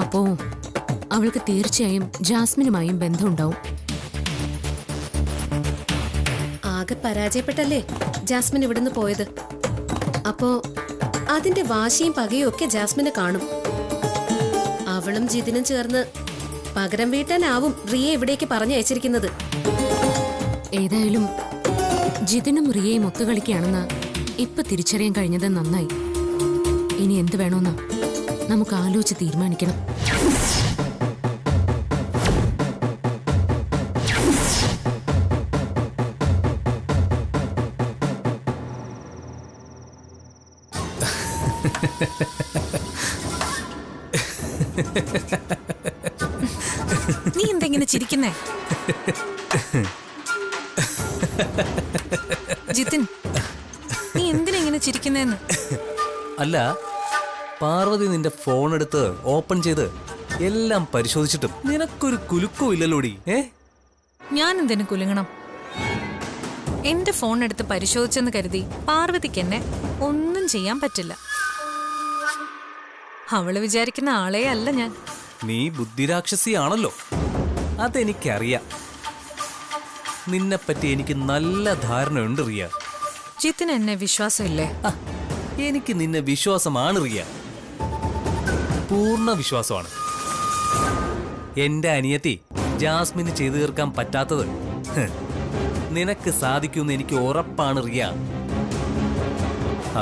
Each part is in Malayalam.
അപ്പോ അവൾക്ക് തീർച്ചയായും ജാസ്മിനുമായും ബന്ധമുണ്ടാവും. ആകെ പരാജയപ്പെട്ടല്ലേ ജാസ്മിൻ ഇവിടുന്ന് പോയത്. അപ്പോ അതിന്റെ വാശിയും പകയും ഒക്കെ ജാസ്മിന് കാണും. അവളും ജിതിനും ചേർന്ന് പകരം വീട്ടാനാവും റിയെ ഇവിടേക്ക് പറഞ്ഞയച്ചിരിക്കുന്നത്. ഏതായാലും ജിതിനും റിയയും ഒത്തുകളിക്കുകയാണെന്ന് ഇപ്പൊ തിരിച്ചറിയാൻ കഴിഞ്ഞത് നന്നായി. ഇനി എന്ത് വേണമെന്ന് നമുക്ക് ആലോചിച്ച് തീരുമാനിക്കണം. നീ എന്തെങ്ങനെ ചിരിക്കുന്നേ? ജിതിൻ, നീ എന്തിനെങ്ങനെ ചിരിക്കുന്നേന്ന്? അല്ല, പാർവതി നിന്റെ ഫോൺ എടുത്ത് ഓപ്പൺ ചെയ്ത് എല്ലാം പരിശോധിച്ചിട്ടും നിനക്കൊരു കുലുക്കവും ഇല്ലല്ലോടി. ഞാൻ എന്തിനു കുലുങ്ങണം? എന്റെ ഫോൺ എടുത്ത് പരിശോധിച്ചെന്ന് കരുതി പാർവതിക്ക് എന്നെ ഒന്നും ചെയ്യാൻ പറ്റില്ല. അവള് വിചാരിക്കുന്ന ആളെ അല്ല ഞാൻ. നീ ബുദ്ധിരാക്ഷസിയാണല്ലോ, അതെനിക്കറിയാം. നിന്നെപ്പറ്റി എനിക്ക് നല്ല ധാരണയുണ്ട് റിയ. ജിത്തിന് എന്നെ വിശ്വാസമില്ലേ? എനിക്ക് നിന്നെ വിശ്വാസമാണ് റിയ, പൂർണ്ണ വിശ്വാസമാണ്. എന്റെ അനിയത്തി ജാസ്മിന് ചെയ്തു തീർക്കാൻ പറ്റാത്തത് നിനക്ക് സാധിക്കുമെന്ന് എനിക്ക് ഉറപ്പാണ് റിയ.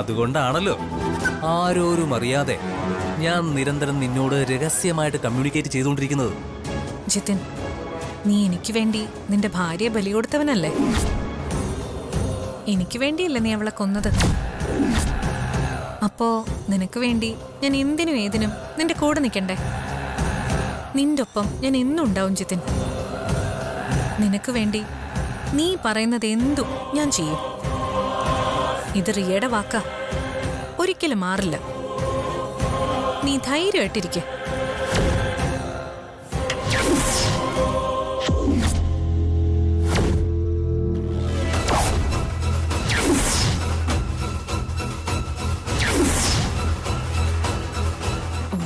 അതുകൊണ്ടാണല്ലോ ആരോരും അറിയാതെ ഞാൻ നിരന്തരം നിന്നോട് രഹസ്യമായിട്ട് കമ്മ്യൂണിക്കേറ്റ് ചെയ്തുകൊണ്ടിരിക്കുന്നത്. ജിതിൻ, നീ എനിക്ക് വേണ്ടി നിന്റെ ഭാര്യയെ ബലി കൊടുത്തവനല്ലേ? എനിക്ക് വേണ്ടിയല്ലേ നീ അവളെ കൊന്നത്? അപ്പോ നിനക്ക് വേണ്ടി ഞാൻ എന്തിനും ഏതിനും നിന്റെ കൂടെ നിൽക്കണ്ടേ? നിന്റെ ഒപ്പം ഞാൻ എന്നും ഉണ്ടാവും ജിതിൻ. നിനക്ക് വേണ്ടി നീ പറയുന്നത് എന്തും ഞാൻ ചെയ്യും. ഇത് റിയയുടെ വാക്കാ, ഒരിക്കലും മാറില്ല. നീ ധൈര്യമായിട്ടിരിക്കെ.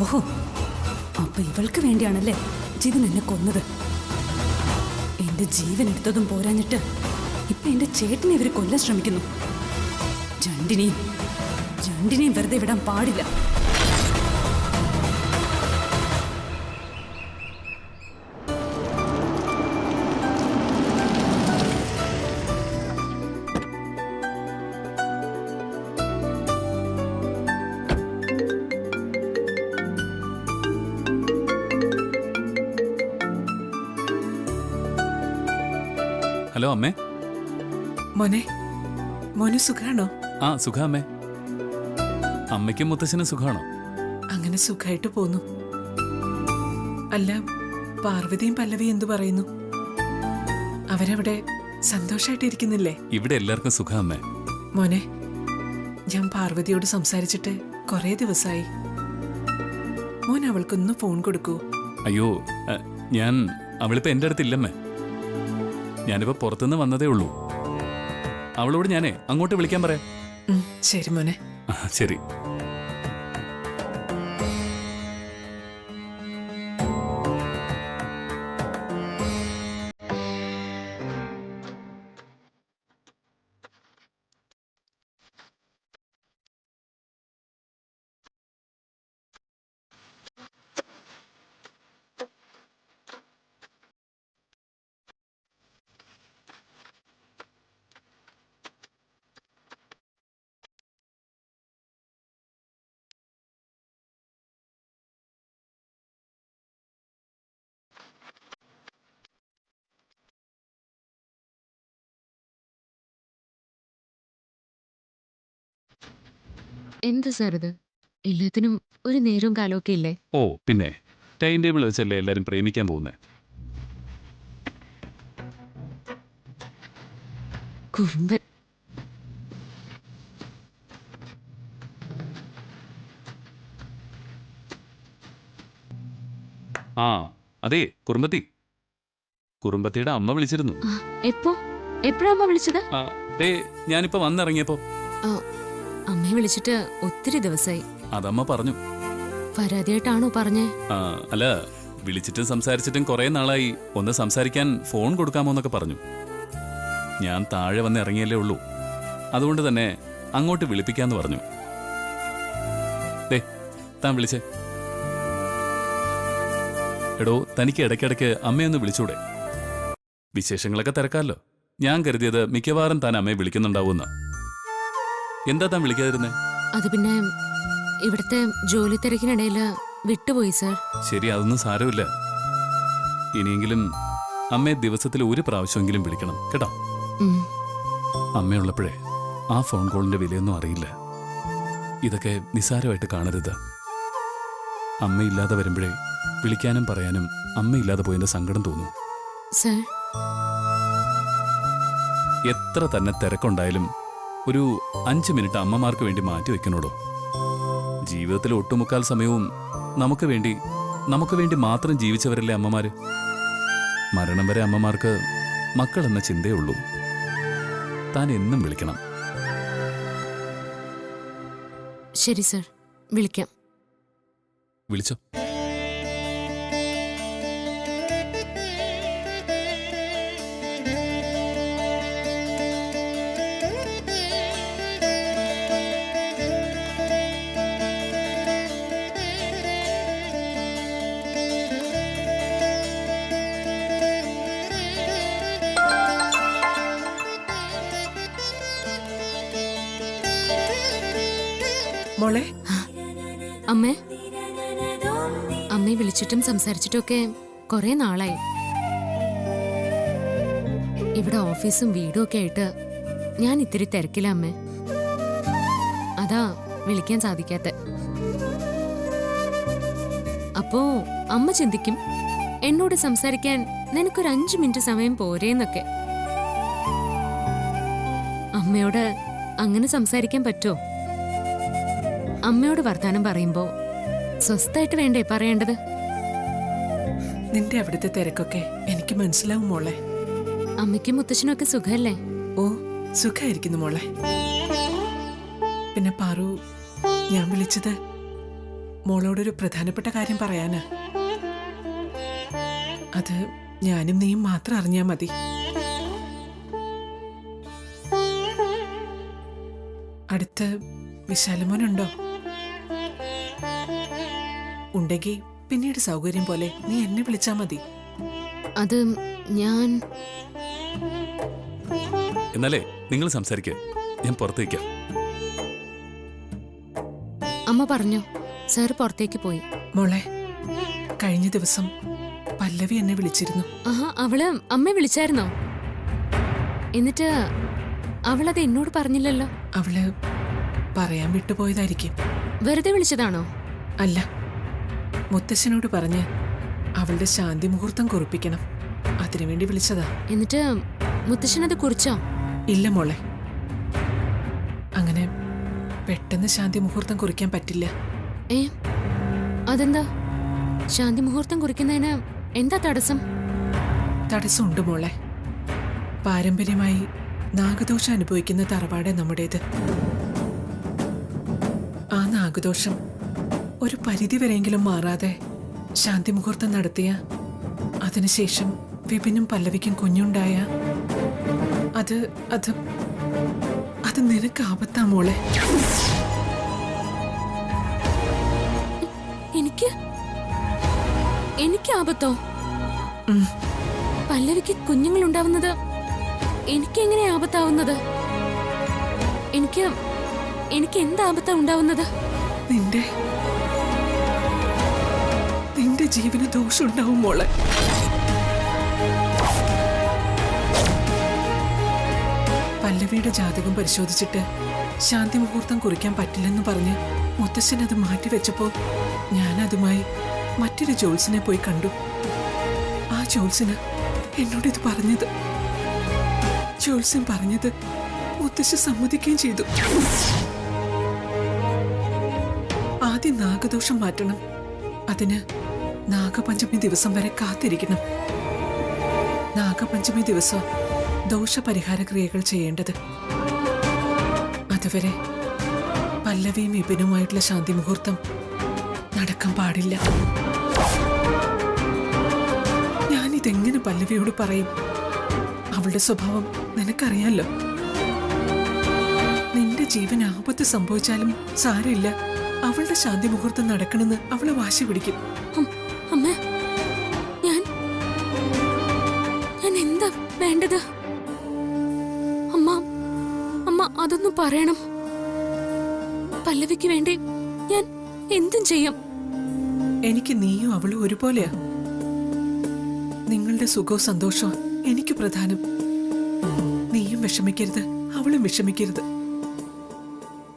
ഓഹോ, അപ്പൊ ഇവൾക്ക് വേണ്ടിയാണല്ലേ ജിതിൻ എന്നെ കൊന്നത്. എന്റെ ജീവൻ എടുത്തതും പോരാഞ്ഞിട്ട് ഇപ്പൊ എന്റെ ചേട്ടനെ ഇവര് കൊല്ലാൻ ശ്രമിക്കുന്നു. രണ്ടിനെയും വെറുതെ വിടാൻ പാടില്ല. ഹലോ അമ്മേ. മോന് സുഖാണോ? ആ സുഖ അമ്മേ. അമ്മയ്ക്കും മുത്തശ്ശനും സുഖാണോ? അങ്ങനെ സുഖായിട്ട് പോന്നു. അല്ല, പാർവതിയും പല്ലവിയും എന്തു പറയുന്നു? അവരവിടെ സന്തോഷായിട്ടിരിക്കുന്നില്ലേ? ഇവിടെ എല്ലാവർക്കും സുഖ അമ്മേ. മോനെ, ഞാൻ പാർവതിയോട് സംസാരിച്ചിട്ട് കുറേ ദിവസമായി. മോൻ അവൾക്കൊന്ന് ഫോൺ കൊടുക്കൂ. അയ്യോ, അവളിപ്പോ എന്റെ അടുത്തില്ലമ്മേ. ഞാനിപ്പോ പുറത്തുനിന്ന് വന്നതേ ഉള്ളൂ. അവളോട് ഞാനേ അങ്ങോട്ട് വിളിക്കാൻ പറയാം. ശരി മോനെ. ശരി. എന്താ സാർ ഇത്? എല്ലാത്തിനും ഒരു നേരവും കാലമൊക്കെ ഇല്ലേ? ഓ പിന്നെ, ടൈം ടേബിൾ വെച്ചല്ലേ എല്ലാരും പ്രേമിക്കാൻ പോകുന്നേ. കുറുമ്പൻ. ആ അതെ, കുറുമ്പത്തിയുടെ അമ്മ വിളിച്ചിരുന്നു. എപ്പോഴാ അമ്മ വിളിച്ചത്? ഞാനിപ്പോ വന്നിറങ്ങിയപ്പോ. അമ്മയെ വിളിച്ചിട്ട് ഒത്തിരി ദിവസമായി. അതമ്മ പറഞ്ഞു. പരാതിയായിട്ടാണോ പറഞ്ഞേ? ആ, അല്ല, വിളിച്ചിട്ടും സംസാരിച്ചിട്ടും കുറെ നാളായി. ഒന്ന് സംസാരിക്കാൻ ഫോൺ കൊടുക്കാമോ എന്നൊക്കെ പറഞ്ഞു. ഞാൻ താഴെ വന്ന് ഇറങ്ങിയല്ലേ ഉള്ളൂ. അതുകൊണ്ട് തന്നെ അങ്ങോട്ട് വിളിപ്പിക്കാന്ന് പറഞ്ഞു. ദേ, താൻ വിളിച്ചേ. എടോ, തനിക്ക് ഇടയ്ക്കിടയ്ക്ക് അമ്മയൊന്ന് വിളിച്ചൂടെ? വിശേഷങ്ങളൊക്കെ തിരക്കാമല്ലോ. ഞാൻ കരുതിയത് മിക്കവാറും താൻ അമ്മയെ വിളിക്കുന്നുണ്ടാവുമെന്ന്. എന്താ താൻ വിളിക്കാതിരുന്നേ? അത് പിന്നെ ഇവിടുത്തെ ജോലി തിരക്കിനിടയില് വിട്ടുപോയി സർ. ശരി, അതൊന്നും സാരമില്ല. ഇനിയെങ്കിലും അമ്മയെ ദിവസത്തിൽ ഒരു പ്രാവശ്യമെങ്കിലും വിളിക്കണം കേട്ടോ. ഉം. അമ്മയുള്ളപ്പോഴേ ആ ഫോൺ കോളിന്റെ വിലയൊന്നും അറിയില്ല. ഇതൊക്കെ നിസ്സാരമായിട്ട് കാണരുത്. അമ്മയില്ലാതെ വരുമ്പോഴേ വിളിക്കാനും പറയാനും അമ്മയില്ലാതെ പോയതിന്റെ സങ്കടം തോന്നും. സർ, എത്ര തന്നെ തിരക്കുണ്ടായാലും ഒരു 5 മിനിറ്റ് അമ്മമാർക്ക് വേണ്ടി മാറ്റി വെക്കണോടോ. ജീവിതത്തിൽ ഒട്ടുമുക്കാൽ സമയവും നമുക്ക് വേണ്ടി മാത്രം ജീവിച്ചവരല്ലേ അമ്മമാര്. മരണം വരെ അമ്മമാർക്ക് മക്കൾ എന്ന ചിന്തയേ ഉള്ളൂ. താൻ എന്നും വിളിക്കണം. ശരി സർ, വിളിക്കാം. വിളിച്ചോ. മോളെ, അമ്മേ, അമ്മയെ വിളിച്ചിട്ടും സംസാരിച്ചിട്ടും ഒക്കെ കുറെ നാളായി. ഇവിടെ ഓഫീസും വീടും ഒക്കെ ആയിട്ട് ഞാൻ ഇത്തിരി തിരക്കില്ല അമ്മേ. അതാ വിളിക്കാൻ സാധിക്കാത്ത. അപ്പോ അമ്മ ചിന്തിക്കും എന്നോട് സംസാരിക്കാൻ നിനക്കൊരു 5 മിനിറ്റ് സമയം പോരേന്നൊക്കെ. അമ്മയോട് അങ്ങനെ സംസാരിക്കാൻ പറ്റുമോ? അമ്മയോട് വർത്താനം പറയുമ്പോ സ്വസ്ഥായിട്ട് വേണ്ടേ പറയേണ്ടത്? നിന്റെ അവിടുത്തെ തിരക്കൊക്കെ എനിക്ക് മനസ്സിലാവും മോളെ. അമ്മയ്ക്കും മുത്തശ്ശനും ഒക്കെ സുഖല്ലേ? ഓ, സുഖായിരിക്കുന്നു മോളെ. പിന്നെ പാറു, ഞാൻ വിളിച്ചത് മോളോടൊരു പ്രധാനപ്പെട്ട കാര്യം പറയാനാ. അത് ഞാനും നീയും മാത്രം അറിഞ്ഞാ മതി. അടുത്ത് വിശാലമോനുണ്ടോ? ഉണ്ടെങ്കിൽ പിന്നീട് സൗകര്യം പോലെ നീ എന്നെ വിളിച്ചാ മതി. അത് ഞാൻ എന്നാലേ നിങ്ങൾ സംസാരിക്കുക, ഞാൻ പുറത്തേക്കാം. അമ്മ പറഞ്ഞു സാർ പുറത്തേക്ക് പോയി. മോളെ, കഴിഞ്ഞ ദിവസം പല്ലവി എന്നെ വിളിച്ചിരുന്നു. ആഹാ, അവള് അമ്മ വിളിച്ചായിരുന്നോ? എന്നിട്ട് അവളത് എന്നോട് പറഞ്ഞില്ലല്ലോ. അവള് പറയാൻ വിട്ടുപോയതായിരിക്കും. വെറുതെ വിളിച്ചതാണോ? അല്ല, മുത്തശ്ശനോട് പറഞ്ഞ് അവളുടെ ശാന്തി മുഹൂർത്തം കുറിപ്പിക്കണം. അതിനുവേണ്ടി വിളിച്ചതാ. എന്നിട്ട് മുത്തശ്ശനത് കുറിച്ചോ? ഇല്ല മോളെ, അങ്ങനെ പെട്ടെന്ന് ശാന്തി മുഹൂർത്തം കുറിക്കാൻ പറ്റില്ല. ഏ, അതെന്താ? ശാന്തി മുഹൂർത്തം കുറിക്കുന്നതിന് എന്താ തടസ്സം? തടസ്സമുണ്ട് മോളെ. പാരമ്പര്യമായി നാഗദോഷം അനുഭവിക്കുന്ന തറവാട് നമ്മുടേത്. ആ നാഗദോഷം ഒരു പരിധിവരെയെങ്കിലും മാറാതെ ശാന്തി മുഹൂർത്തം നടത്തിയ, അതിനുശേഷം വിപിനും പല്ലവിക്കും കുഞ്ഞുണ്ടായ, അത് അത് അത് നിനക്ക് ആപത്താ മോളെ. എനിക്ക് ആപത്തോ? പല്ലവിക്ക് കുഞ്ഞുങ്ങൾ ഉണ്ടാവുന്നത് എനിക്ക് എങ്ങനെ ആപത്താവുന്നത്? എനിക്ക് എന്താ ആപത്താ ഉണ്ടാവുന്നത്? നിന്റെ ജീവന് ദോഷം ഉണ്ടാവും മോളെ. പല്ലവിയുടെ ജാതകം പരിശോധിച്ചിട്ട് ശാന്തി മുഹൂർത്തം കുറിക്കാൻ പറ്റില്ലെന്ന് പറഞ്ഞ് മുത്തശ്ശൻ അത് മാറ്റിവെച്ചപ്പോ ഞാൻ അതുമായി മറ്റൊരു ജോത്സ്യനെ പോയി കണ്ടു. ആ ജോത്സ്യന് എന്നോട് ഇത് പറഞ്ഞത്. ജോത്സ്യൻ പറഞ്ഞത് മുത്തശ്ശി സമ്മതിക്കുകയും ചെയ്തു. ആദ്യം നാഗദോഷം മാറ്റണം. അതിന് നാഗപഞ്ചമി ദിവസം വരെ കാത്തിരിക്കണം. നാഗപഞ്ചമി ദിവസം ദോഷപരിഹാര ക്രിയകൾ ചെയ്യേണ്ടത്. അതുവരെ പല്ലവിയും വിപിനുമായിട്ടുള്ള ശാന്തി മുഹൂർത്തം നടക്കാൻ പാടില്ല. ഞാനിതെങ്ങനെ പല്ലവിയോട് പറയും? അവളുടെ സ്വഭാവം നിനക്കറിയാലോ. നിന്റെ ജീവൻ ആപത്ത് സംഭവിച്ചാലും സാരമില്ല, അവളുടെ ശാന്തി മുഹൂർത്തം നടക്കണമെന്ന് അവള് വാശി പിടിക്കും. അമ്മ, ഞാൻ എന്താ വേണ്ടത്? അമ്മ അമ്മ അതൊന്നും പറയണം. പല്ലവിക്ക് വേണ്ടി ഞാൻ എന്തും ചെയ്യും. എനിക്ക് നീയും അവളും ഒരുപോലെയാ. നിങ്ങളുടെ സുഖവും സന്തോഷവും എനിക്ക് പ്രധാനം. നീയും വിഷമിക്കരുത്, അവളും വിഷമിക്കരുത്.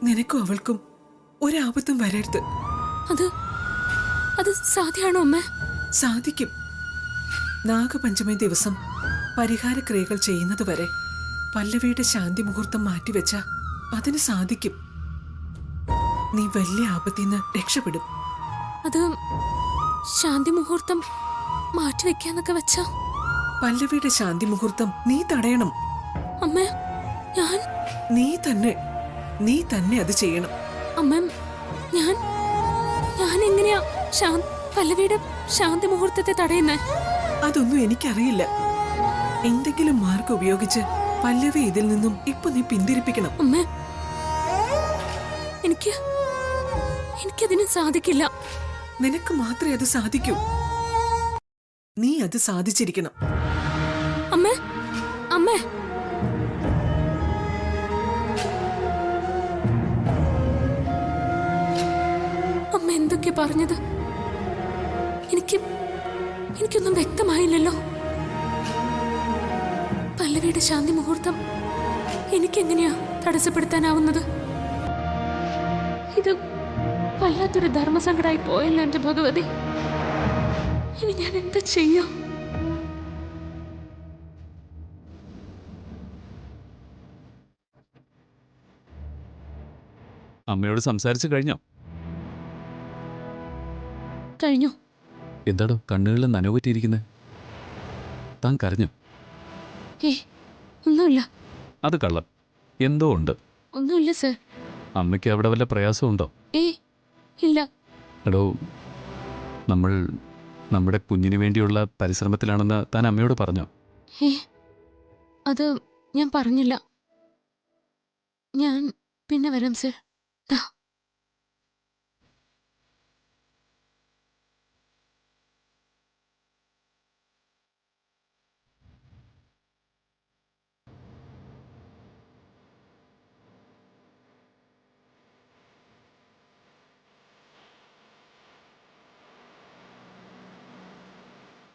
നിനക്കും അവൾക്കും ഒരാപത്തും വരരുത്. അത് സാധ്യമാണോ അമ്മ? സാധിക്കും. നാഗപഞ്ചമി ദിവസം പരിഹാര ക്രിയകൾ ചെയ്യുന്നത് വരെ പല്ലവിയുടെ ശാന്തി മുഹൂർത്തം മാറ്റിവെച്ച അതിന് സാധിക്കും. നീ വലിയ ആപത്തിന്ന് രക്ഷപ്പെടും. അത് ശാന്തി മുഹൂർത്തം മാറ്റിവെക്കാന്നൊക്കെ വെച്ചാ പല്ലവിയുടെ ശാന്തി മുഹൂർത്തം നീ തടയണം. അമ്മ, നീ തന്നെ അത് ചെയ്യണം. അമ്മ, ഞാൻ എങ്ങനെയാ പല്ലവിയുടെ ശാന്തി മുഹൂർത്തത്തെ തടയുന്നേ? അതൊന്നും എനിക്കറിയില്ല. എന്തെങ്കിലും മാർഗം ഉപയോഗിച്ച് പല്ലവി ഇതിൽ നിന്നും ഇപ്പൊ നീ പിന്തിരിപ്പിക്കണം. അമ്മ, എനിക്കതിന് സാധിക്കില്ല. നിനക്ക് മാത്രമേ അത് സാധിക്കൂ. നീ അത് സാധിച്ചിരിക്കണം. അമ്മ, അമ്മ, അമ്മ എന്തൊക്കെ പറഞ്ഞത്? എനിക്കൊന്നും വ്യക്തമായില്ലല്ലോ. പല്ലവിയുടെ ശാന്തി മുഹൂർത്തം എനിക്കെങ്ങനെയാ തടസ്സപ്പെടുത്താനാവുന്നത്? ഇത് വല്ലാത്തൊരു ധർമ്മസങ്കടായി പോയല്ലോ എന്റെ ഭഗവതി. ഇനി ഞാൻ എന്താ ചെയ്യാം? അമ്മയോട് സംസാരിച്ചു കഴിഞ്ഞോ? കഴിഞ്ഞു. എന്താടോ കണ്ണുകളിൽ നനവുപറ്റിയിരിക്കുന്നത്? താൻ കരഞ്ഞോ? ഒന്നുമില്ല. അത് കള്ളം. എന്തോ ഉണ്ട്. ഒന്നുമില്ല സർ. അമ്മയ്ക്ക് അവിടെ വല്ല പ്രയാസമുണ്ടോ? ഇല്ല. എടോ, നമ്മൾ നമ്മുടെ കുഞ്ഞിന് വേണ്ടിയുള്ള പരിശ്രമത്തിലാണെന്ന് താൻ അമ്മയോട് പറഞ്ഞോ? അത് ഞാൻ പറഞ്ഞില്ല. ഞാൻ പിന്നെ വരാം സർ.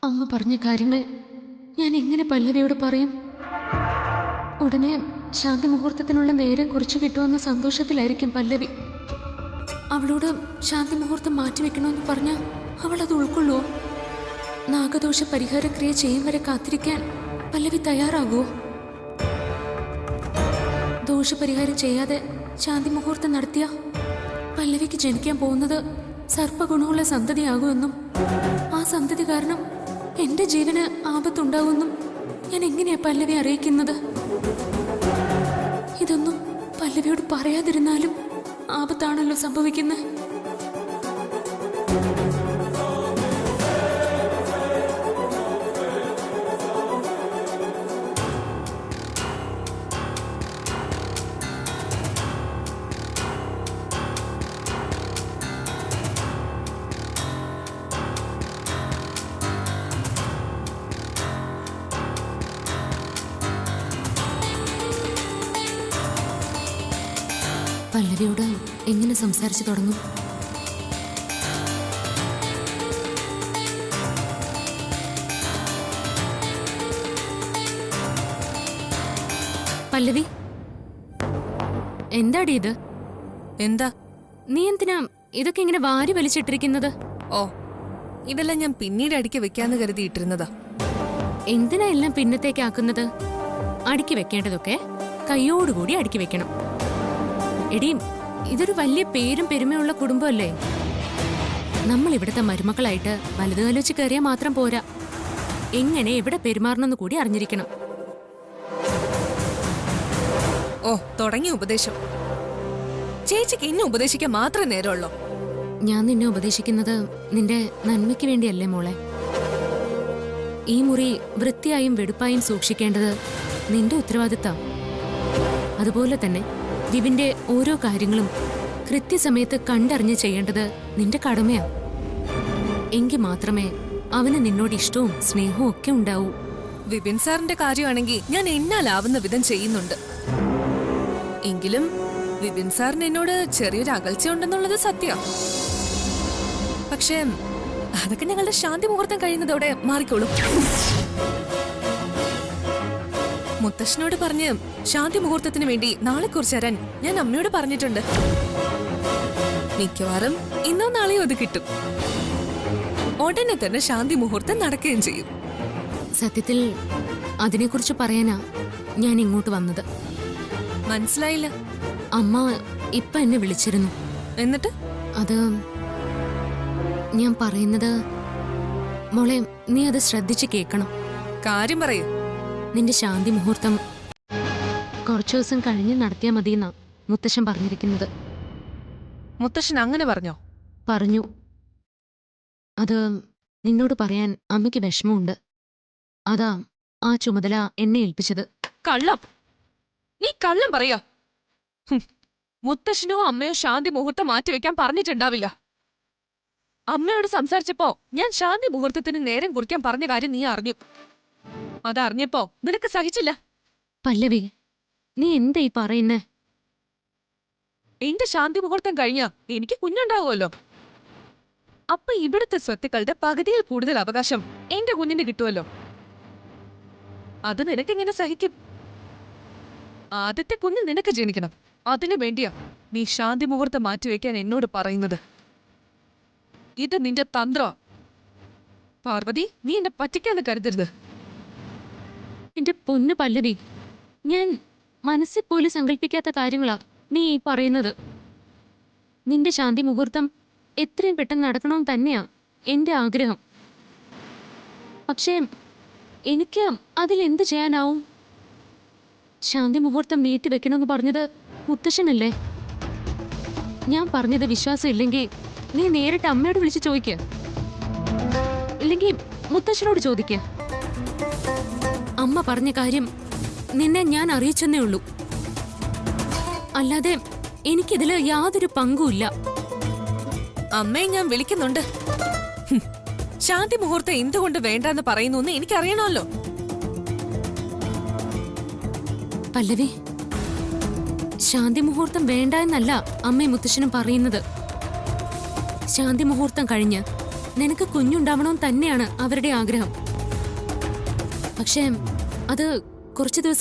അങ്ങ് പറഞ്ഞ കാര്യങ്ങൾ ഞാൻ എങ്ങനെ പല്ലവിയോട് പറയും? ഉടനെ ശാന്തി മുഹൂർത്തത്തിനുള്ള നേരം കുറിച്ച് കിട്ടുമെന്ന സന്തോഷത്തിലായിരിക്കും പല്ലവി. അവളോട് ശാന്തി മുഹൂർത്തം മാറ്റിവെക്കണമെന്ന് പറഞ്ഞാൽ അവൾ അത് ഉൾക്കൊള്ളുവോ? നാഗദോഷ പരിഹാരക്രിയ ചെയ്യും വരെ കാത്തിരിക്കാൻ പല്ലവി തയ്യാറാകുമോ? ദോഷപരിഹാരം ചെയ്യാതെ ശാന്തി മുഹൂർത്തം നടത്തിയ പല്ലവിക്ക് ജനിക്കാൻ പോകുന്നത് സർപ്പഗുണമുള്ള സന്തതിയാകുമെന്നും ആ സന്തതി കാരണം എന്റെ ജീവന് ആപത്തുണ്ടാവുമെന്നും ഞാൻ എങ്ങനെയാ പല്ലവി അറിയിക്കുന്നത്? ഇതൊന്നും പല്ലവിയോട് പറയാതിരുന്നാലും ആപത്താണല്ലോ സംഭവിക്കുന്നത്. പല്ലവിയോട് എങ്ങനെ സംസാരിച്ചു തുടങ്ങും? പല്ലവി, എന്താടി ഇത്? എന്താ? നീ എന്തിനാ ഇതൊക്കെ ഇങ്ങനെ വാരി വലിച്ചിട്ടിരിക്കുന്നത്? ഇതെല്ലാം ഞാൻ പിന്നീട് അടുക്കി വെക്കാന്ന് കരുതിയിട്ടിരുന്നതാ. എന്തിനാ എല്ലാം പിന്നത്തേക്കാക്കുന്നത്? അടുക്കി വെക്കേണ്ടതൊക്കെ കൈയോടുകൂടി അടുക്കി വെക്കണം. എടീ, ഇതൊരു വലിയ പേരും പെരുമയുള്ള കുടുംബമല്ലേ? നമ്മൾ ഇവിടുത്തെ മരുമക്കളായിട്ട് വലുതുകാലോച്ച് കയറിയാൽ മാത്രം പോരാ, എങ്ങനെ എവിടെ പെരുമാറണമെന്ന് കൂടി അറിഞ്ഞിരിക്കണം. തുടങ്ങിയ ഉപദേശം. ചേച്ചിക്ക് ഇന്ന് ഉപദേശിക്കാൻ മാത്രമേ നേരമുള്ളൂ. ഞാൻ നിന്നെ ഉപദേശിക്കുന്നത് നിന്റെ നന്മയ്ക്ക് വേണ്ടിയല്ലേ മോളെ. ഈ മുറി വൃത്തിയായും വെടുപ്പായും സൂക്ഷിക്കേണ്ടത് നിന്റെ ഉത്തരവാദിത്തം. അതുപോലെ തന്നെ ദിവിന്റെ ഓരോ കാര്യങ്ങളും കൃത്യസമയത്ത് കണ്ടറിഞ്ഞ് ചെയ്യേണ്ടത് നിന്റെ കടമയാ. എങ്കിൽ മാത്രമേ അവന് നിന്നോട് ഇഷ്ടവും സ്നേഹവും ഒക്കെ ഉണ്ടാവൂ. വിപിൻ സാറിന്റെ കാര്യമാണെങ്കിൽ ഞാൻ എന്നാലാവുന്ന വിധം ചെയ്യുന്നുണ്ട്. എങ്കിലും വിപിൻ സാറിന് എന്നോട് ചെറിയൊരു അകൽച്ച ഉണ്ടെന്നുള്ളത് സത്യം. പക്ഷേ അതൊക്കെ ഞങ്ങളുടെ ശാന്തി മുഹൂർത്തം കഴിയുന്നതോടെ മാറിക്കോളും. മുത്തശ്ശനോട് പറഞ്ഞ് ശാന്തി മുഹൂർത്തത്തിന് വേണ്ടി നാളെ കുറിച്ച് തരാൻ ഞാൻ അമ്മയോട് പറഞ്ഞിട്ടുണ്ട്. മിക്കവാറും ഇന്നോ നാളെയോ അത് കിട്ടും. ഉടനെ തന്നെ ശാന്തി മുഹൂർത്തം നടക്കുകയും ചെയ്യും. സത്യത്തിൽ അതിനെക്കുറിച്ച് പറയാനാ ഞാൻ ഇങ്ങോട്ട് വന്നത്. മനസ്സിലായില്ല. അമ്മ ഇപ്പൊ എന്നെ വിളിച്ചിരുന്നു. എന്നിട്ട് അത് ഞാൻ പറയുന്നത് മോളെ, നീ അത് ശ്രദ്ധിച്ച് കേൾക്കണം. കാര്യം പറയൂ. നിന്റെ ശാന്തി മുഹൂർത്തം കുറച്ചു ദിവസം കഴിഞ്ഞ് നടത്തിയാൽ മതിയെന്നാ മുത്തശ്ശൻ പറഞ്ഞിരിക്കുന്നത്. മുത്തശ്ശൻ അങ്ങനെ പറഞ്ഞോ? പറഞ്ഞു. അത് നിന്നോട് പറയാൻ അമ്മയ്ക്ക് വിഷമമുണ്ട്. അതാ ആ ചുമതല എന്നെ ഏൽപ്പിച്ചത്. കള്ളം! നീ കള്ളം പറയാ. മുത്തശ്ശനോ അമ്മയോ ശാന്തി മുഹൂർത്തം മാറ്റിവെക്കാൻ പറഞ്ഞിട്ടുണ്ടാവില്ല. അമ്മയോട് സംസാരിച്ചപ്പോ ഞാൻ ശാന്തി മുഹൂർത്തത്തിന് നേരം കുറിക്കാൻ പറഞ്ഞ കാര്യം നീ അറിഞ്ഞു. അതറിഞ്ഞപ്പോ നിനക്ക് സഹിച്ചില്ല. പല്ലവി, നീ എന്താ ഈ പറയുന്നേ? എന്റെ ശാന്തി മുഹൂർത്തം കഴിഞ്ഞാ എനിക്ക് കുഞ്ഞുണ്ടാവുമല്ലോ. അപ്പൊ ഇവിടുത്തെ സ്വത്തുക്കളുടെ പകുതിയിൽ കൂടുതൽ അവകാശം എന്റെ കുഞ്ഞിന് കിട്ടുമല്ലോ. അത് നിനക്കെങ്ങനെ സഹിക്കും? ആദ്യത്തെ കുഞ്ഞ് നിനക്ക് ജനിക്കണം. അതിനു വേണ്ടിയാ നീ ശാന്തി മുഹൂർത്തം മാറ്റിവെക്കാൻ എന്നോട് പറയുന്നത്. ഇത് നിന്റെ തന്ത്ര. പാർവതി, നീ എന്നെ പറ്റിക്കാന്ന് കരുതരുത്. എന്റെ പൊന്നു പല്ലവി, ഞാൻ മനസ്സിൽ പോലും സങ്കല്പിക്കാത്ത കാര്യങ്ങളാ നീ ഈ പറയുന്നത്. നിന്റെ ശാന്തി മുഹൂർത്തം എത്രയും പെട്ടെന്ന് നടക്കണമെന്ന് തന്നെയാ എന്റെ ആഗ്രഹം. പക്ഷേ എനിക്ക് അതിലെന്ത് ചെയ്യാനാവും? ശാന്തി മുഹൂർത്തം നീട്ടിവെക്കണമെന്ന് പറഞ്ഞത് മുത്തശ്ശനല്ലേ? ഞാൻ പറഞ്ഞത് വിശ്വാസം ഇല്ലെങ്കിൽ നീ നേരിട്ട് അമ്മയോട് വിളിച്ച് ചോദിക്ക, ഇല്ലെങ്കിൽ മുത്തശ്ശനോട് ചോദിക്ക. അമ്മ പറഞ്ഞ കാര്യം നിന്നെ ഞാൻ അറിയിച്ചെന്നേ ഉള്ളൂ. അല്ലാതെ എനിക്കിതില് യാതൊരു പങ്കുമില്ല. അമ്മയെ ഞാൻ വിളിക്കുന്നുണ്ട്. ശാന്തി മുഹൂർത്തം എന്തുകൊണ്ട് വേണ്ടെന്ന് പറയുന്നു എന്ന് എനിക്കറിയണമല്ലോ. പല്ലവി, ശാന്തി മുഹൂർത്തം വേണ്ട എന്നല്ല അമ്മയും മുത്തശ്ശനും പറയുന്നത്. ശാന്തി മുഹൂർത്തം കഴിഞ്ഞ് നിനക്ക് കുഞ്ഞുണ്ടാവണമെന്ന് തന്നെയാണ് അവരുടെ ആഗ്രഹം. പക്ഷേ അത് കുറച്ചു ദിവസം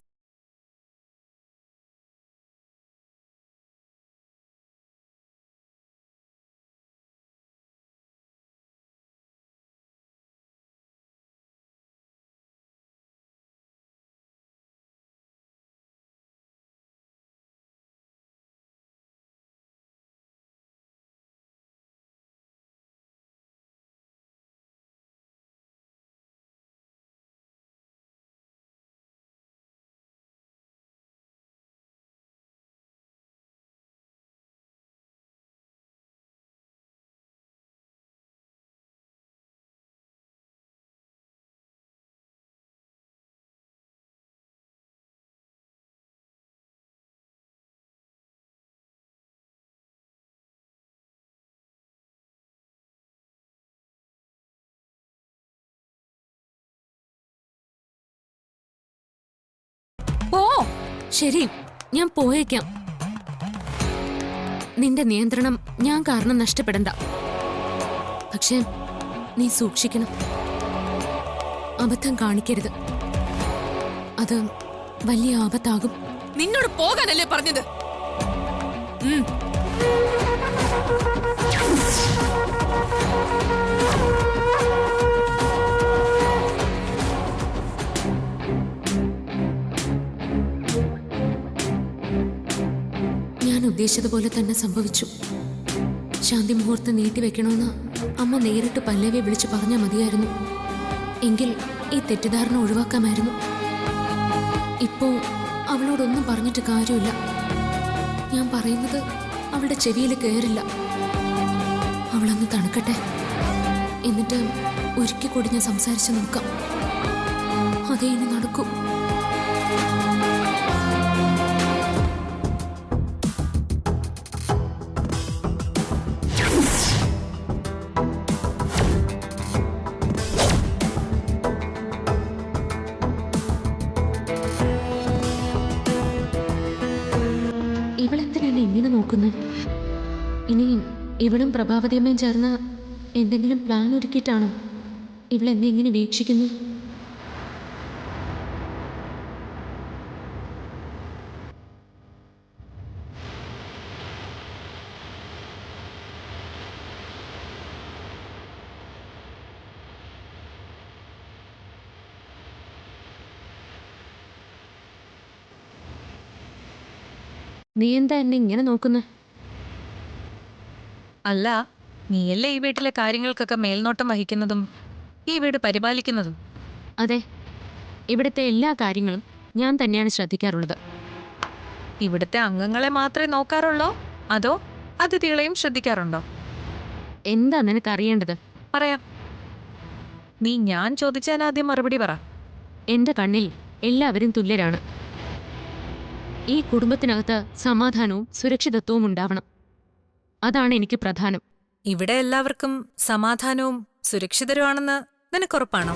ഓ ശരി, ഞാൻ പോയേക്കാം. നിന്റെ നിയന്ത്രണം ഞാൻ കാരണം നഷ്ടപ്പെടണ്ട. പക്ഷേ നീ സൂക്ഷിക്കണം. അബദ്ധം കാണിക്കരുത്. അത് വലിയ ആപത്താകും. നിന്നോട് പോകാനല്ലേ പറഞ്ഞത്? ഞാൻ ഉദ്ദേശിച്ചതുപോലെ തന്നെ സംഭവിച്ചു. ശാന്തി മുഹൂർത്തം നീട്ടിവെക്കണമെന്ന് അമ്മ നേരിട്ട് പല്ലവിയെ വിളിച്ച് പറഞ്ഞാൽ മതിയായിരുന്നു. എങ്കിൽ ഈ തെറ്റിദ്ധാരണ ഒഴിവാക്കാമായിരുന്നു. ഇപ്പോ അവളോടൊന്നും പറഞ്ഞിട്ട് കാര്യമില്ല. ഞാൻ പറയുന്നത് അവളുടെ ചെവിയിൽ കയറില്ല. അവളൊന്ന് തണുക്കട്ടെ, എന്നിട്ട് ഒരിക്കൽ കൂടി ഞാൻ സംസാരിച്ചു നോക്കാം. അതേ ഇനി നടക്കൂ. ഇവളെന്തിനാണ് ഇങ്ങനെ നോക്കുന്നത്? ഇനി ഇവളും പ്രഭാവതിയമ്മയും ചേർന്ന് എന്തെങ്കിലും പ്ലാൻ ഒരുക്കിയിട്ടാണോ ഇവളെന്നെ ഇങ്ങനെ വീക്ഷിക്കുന്നു? നീ എന്താ എന്നെ ഇങ്ങനെ നോക്കുന്നത്? അല്ല, നീയല്ലേ ഈ വീട്ടിലെ കാര്യങ്ങൾക്കൊക്കെ മേൽനോട്ടം വഹിക്കുന്നതും ഈ വീട് പരിപാലിക്കുന്നതും? അതെ, ഇവിടുത്തെ എല്ലാ കാര്യങ്ങളും ഞാൻ തന്നെയാണ് ശ്രദ്ധിക്കാറുള്ളത്. ഇവിടുത്തെ അംഗങ്ങളെ മാത്രമേ നോക്കാറുള്ളോ അതോ അതിഥികളെയും ശ്രദ്ധിക്കാറുണ്ടോ? എന്താ നിനക്കറിയേണ്ടത്? പറയാം. നീ ഞാൻ ചോദിച്ചാൽ ആദ്യം മറുപടി പറ. എൻ്റെ കണ്ണിൽ എല്ലാവരും തുല്യരാണ്. ഈ കുടുംബത്തിനകത്ത് സമാധാനവും സുരക്ഷിതത്വവും ഉണ്ടാവണം. അതാണ് എനിക്ക് പ്രധാനം. ഇവിടെ എല്ലാവർക്കും സമാധാനവും സുരക്ഷിതരുമാണെന്ന് നിനക്കുറപ്പാണോ?